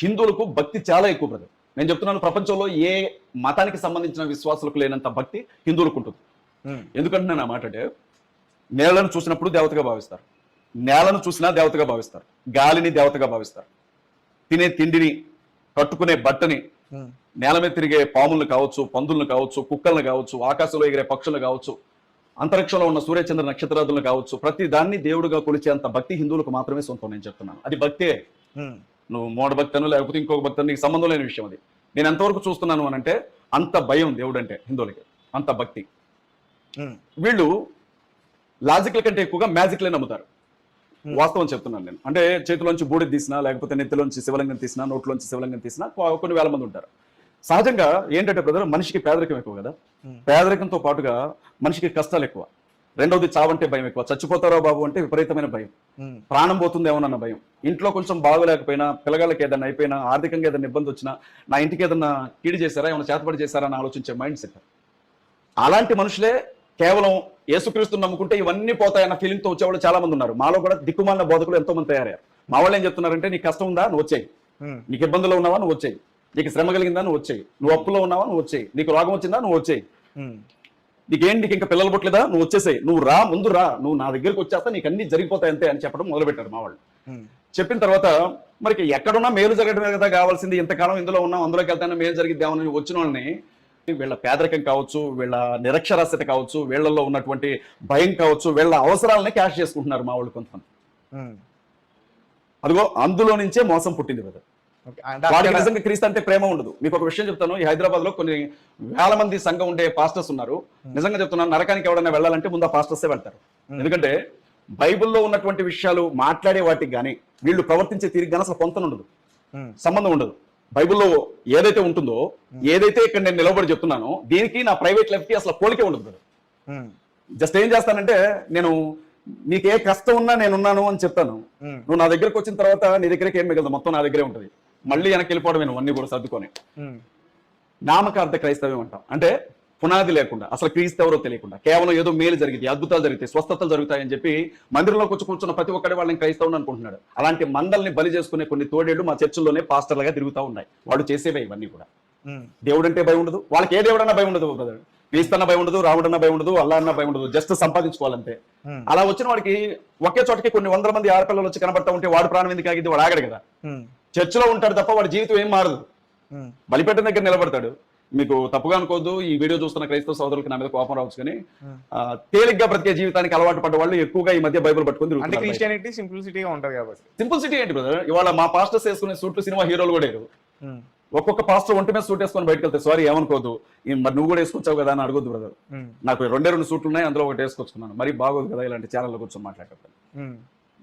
హిందువులకు భక్తి చాలా ఎక్కువ బ్రదర్. నేను చెప్తున్నాను, ప్రపంచంలో ఏ మతానికి సంబంధించిన విశ్వాసులకు లేనంత భక్తి హిందువులకు ఉంటుంది. ఎందుకంటున్నాను ఆ మాట అంటే, నేలను చూసినప్పుడు దేవతగా భావిస్తారు, నేలను చూసినా దేవతగా భావిస్తారు, గాలిని దేవతగా భావిస్తారు, తినే తిండిని, కట్టుకునే బట్టని, నేల మీద తిరిగే పాములను కావచ్చు, పందులను కావచ్చు, కుక్కలను కావచ్చు, ఆకాశంలో ఎగిరే పక్షులను కావచ్చు, అంతరిక్షంలో ఉన్న సూర్యచంద్ర నక్షత్రాదులను కావచ్చు, ప్రతి దాన్ని దేవుడిగా కొలిచేంత భక్తి హిందువులకు మాత్రమే సొంతం. నేను చెప్తున్నాను, అది భక్తే. నువ్వు మూఢ భక్తను లేకపోతే ఇంకొక భక్తను, నీకు సంబంధం లేని విషయం అది. నేను ఎంతవరకు చూస్తున్నాను అని అంటే, అంత భయం దేవుడు అంటే హిందువులకి, అంత భక్తి. వీళ్ళు లాజికల్ కంటే ఎక్కువగా మ్యాజిక్లే నమ్ముతారు. వాస్తవం చెప్తున్నాను నేను. అంటే చేతిలోంచి బూడిద తీసినా, లేకపోతే నెత్తిలోంచి శివలింగం తీసినా, నోట్లోంచి శివలింగం తీసినా కొన్ని వేల మంది ఉంటారు. సహజంగా ఏంటంటే బ్రదర్, మనిషికి పేదరికం ఎక్కువ కదా, పేదరికంతో పాటుగా మనిషికి కష్టాలు ఎక్కువ. రెండవది చావంటే భయం ఎక్కువ. చచ్చిపోతారో బాబు అంటే విపరీతమైన భయం, ప్రాణం పోతుందేమోనన్న భయం. ఇంట్లో కొంచెం బాగోలేకపోయినా, పిల్లగాళ్ళకి ఏదైనా అయిపోయినా, ఆర్థికంగా ఏదైనా ఇబ్బంది వచ్చినా, నా ఇంటికి ఏదన్నా కీడు చేశారా, ఏమైనా చేతపడి చేశారా అని ఆలోచించే మైండ్ సెట్. అలాంటి మనుషులే కేవలం యేసుక్రీస్తుని నమ్ముకుంటే ఇవన్నీ పోతాయన్న ఫీలింగ్తో వచ్చేవాళ్ళు చాలా మంది ఉన్నారు. మాలో కూడా దిక్కుమాలిన బోధకులు ఎంతో మంది తయారయ్యారు. మా వాళ్ళు ఏం చెప్తున్నారంటే, నీకు కష్టం ఉందా నువ్వు వచ్చేయి, నీకు ఇబ్బందులు ఉన్నావా నువ్వు వచ్చేయి, నీకు శ్రమ కలిగిందా నువ్వు వచ్చేయి, నువ్వు అప్పులో ఉన్నావా నువ్వు వచ్చేయి, నీకు రోగం వచ్చిందా నువ్వు వచ్చేయి, నీకు ఇంకా పిల్లలు పుట్టలేదా నువ్వు వచ్చేసాయి, నువ్వు రా, ముందు రా, నువ్వు నా దగ్గరికి వచ్చేస్తా, నీకు అన్ని జరిగిపోతాయి అంతే అని చెప్పడం మొదలుపెట్టారు మా వాళ్ళు. చెప్పిన తర్వాత మరి ఎక్కడున్నా మేలు జరగడమే కదా కావాల్సింది, ఇంతకాలం ఇందులో ఉన్నాం, అందులోకి వెళ్తానే మేలు జరిగిద్దామని వచ్చిన వాళ్ళని వీళ్ళ పేదరికం కావచ్చు, వీళ్ళ నిరక్షరాస్యత కావచ్చు, వీళ్ళల్లో ఉన్నటువంటి భయం కావచ్చు, వీళ్ళ అవసరాలని క్యాష్ చేసుకుంటున్నారు మా వాళ్ళు కొంతమంది. అదిగో అందులో నుంచే మోసం పుట్టింది కదా. వాడికి నిజంగా క్రీస్తు అంటే ప్రేమ ఉండదు. మీకు ఒక విషయం చెప్తాను, ఈ హైదరాబాద్ లో కొన్ని వేల మంది సంఘం ఉండే పాస్టర్స్ ఉన్నారు. నిజంగా చెప్తున్నాను, నరకానికి ఎవరైనా వెళ్ళాలంటే ముందు ఆ పాస్టర్సే వెళ్తారు. ఎందుకంటే బైబిల్లో ఉన్నటువంటి విషయాలు మాట్లాడే వాటికి కానీ వీళ్ళు ప్రవర్తించే తీరికి కానీ అసలు పొంతన ఉండదు, సంబంధం ఉండదు. బైబిల్లో ఏదైతే ఉంటుందో, ఏదైతే ఇక్కడ నేను నిలబడి చెప్తున్నానో, దీనికి నా ప్రైవేట్ లైఫ్ కి అసలు పోలికే ఉండదు. జస్ట్ ఏం చేస్తానంటే, నేను నీకు ఏ కష్టం ఉన్నా నేనున్నాను అని చెప్తాను. నువ్వు నా దగ్గరకు వచ్చిన తర్వాత నీ దగ్గరికి ఏం మిగలదు, మొత్తం నా దగ్గరే ఉంటుంది. మళ్ళీ వెనక్కి వెళ్ళిపోవడమే, నువ్వు అన్ని కూడా సర్దుకొని. నామకార్థ క్రైస్తవ్యం అంటాం. అంటే పునాది లేకుండా, అసలు క్రీస్తు ఎవరో తెలియకుండా, కేవలం ఏదో మేలు జరిగింది, అద్భుతాలు జరుగుతాయి, స్వస్థతలు జరుగుతాయని చెప్పి మందిరంలోకి వచ్చి కూర్చున్న ప్రతి ఒక్కటి వాళ్ళని క్రైస్తవుని అనుకుంటున్నాడు. అలాంటి మందల్ని బలి చేసుకునే కొన్ని తోడేళ్లు మా చర్చిల్లోనే పాస్టర్లుగా తిరుగుతూ ఉన్నాయి. వాళ్ళు చేసేవే ఇవన్నీ కూడా. దేవుడు అంటే భయం ఉండదు వాళ్ళకి, ఏ దేవుడన్నా భయం ఉండదు బ్రదర్. క్రీస్తన్న భయం ఉండదు, రాముడన్న భయం ఉండదు, అల్లా అన్న భయం ఉండదు, జస్ట్ సంపాదించుకోవాలంటే. అలా వచ్చిన వాడికి ఒకే చోటకి కొన్ని వందల మంది ఆడపిల్లలు వచ్చి కనబడతా ఉంటే వాడు ప్రాణం ఎందుకు ఆగింది, వాడు ఆగడు కదా. చర్చిలో ఉంటాడు తప్ప వాడి జీవితం ఏం మారదు. బలిపీఠం దగ్గర నిలబడతాడు. మీకు తప్పుగా అనుకోవద్దు, ఈ వీడియో చూస్తున్న క్రైస్తవ సోదరులకు నా మీద కోపం రావచ్చు, కానీ తేలిగ్గా బ్రతికే జీవితానికి అలవాటు పడ్డ వాళ్ళు ఎక్కువగా ఈ మధ్య బైబిల్ పట్టుకుని సింప్లిసిటీగా ఉంటుంది కాబట్టి. సింప్లిసిటీ ఏంటి బ్రదర్, ఇవాళ మా పాస్టర్స్ వేసుకునే సూట్లు సినిమా హీరోలు కూడా లేరు. ఒక్కొక్క పాస్టర్ ఒంటి మీద సూట్ వేసుకొని బయటకు వెళ్తే, సారీ ఏమనుకోదు, మరి నువ్వు కూడా వేసుకొచ్చావు కదా అని అడగొద్దు బ్రదర్. నాకు 2 సూట్లు ఉన్నాయి, అందులో ఒకటి వేసుకొచ్చుకున్నాను, మరి బాగోదు కదా ఇలాంటి ఛానల్లో కూర్చొని మాట్లాడతాను.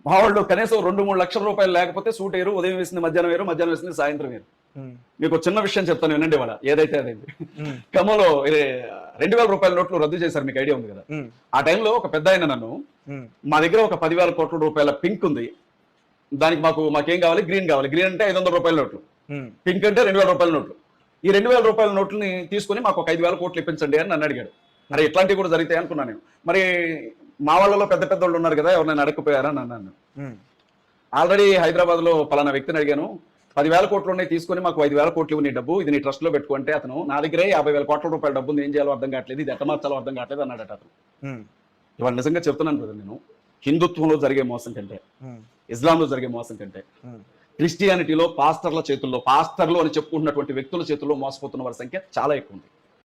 మా వాళ్ళు కనీసం 2-3 లక్షల రూపాయలు లేకపోతే సూట్ వేరు, ఉదయం వేసింది మధ్యాహ్నం వేరు, మధ్యాహ్నం వేసింది సాయంత్రం వేరు. మీకు చిన్న విషయం చెప్తాను వినండి. వాళ్ళ ఏదైతే అదైంది, ఖమ్మంలో 2000 రూపాయల నోట్లు రద్దు చేశారు, మీకు ఐడియా ఉంది కదా. ఆ టైంలో ఒక పెద్ద ఆయన నన్ను, మా దగ్గర ఒక 10,000 కోట్ల రూపాయల పింక్ ఉంది, దానికి మాకేం కావాలి, గ్రీన్ కావాలి. గ్రీన్ అంటే 500 రూపాయల నోట్లు, పింక్ అంటే 2000 రూపాయల నోట్లు. ఈ 2000 రూపాయల నోట్లని తీసుకుని మాకు ఒక 5,000 కోట్లు ఇప్పించండి అని నన్ను అడిగాడు. మరి ఇట్లాంటివి కూడా జరుగుతాయి అనుకున్నాను నేను. మరి మా వాళ్ళలో పెద్ద పెద్ద వాళ్ళు ఉన్నారు కదా, ఎవరైనా అడగకపోయారని అన్నాను. ఆల్రెడీ హైదరాబాద్ లో పలానా వ్యక్తిని అడిగాను, 10,000 కోట్లు ఉన్నాయి, తీసుకుని మాకు 5,000 కోట్లు నీ డబ్బు, ఇది నీ ట్రస్ట్ లో పెట్టుకుంటే, అతను నా దగ్గరే 50,000 కోట్ల రూపాయల డబ్బు ఏం చేయాలో అర్థం కావట్లేదు, ఇది ఎట్ట మార్చాలో అర్థం కావట్లేదు అన్నాడట అతను. ఇవాళ నిజంగా చెప్తున్నాను కదా, నేను హిందుత్వంలో జరిగే మోసం కంటే, ఇస్లాంలో జరిగే మోసం కంటే, క్రిస్టియానిటీలో పాస్టర్ల చేతుల్లో, పాస్టర్లు అని చెప్పుకుంటున్నటువంటి వ్యక్తుల చేతుల్లో మోసపోతున్న వారి సంఖ్య చాలా ఎక్కువ ఉంది.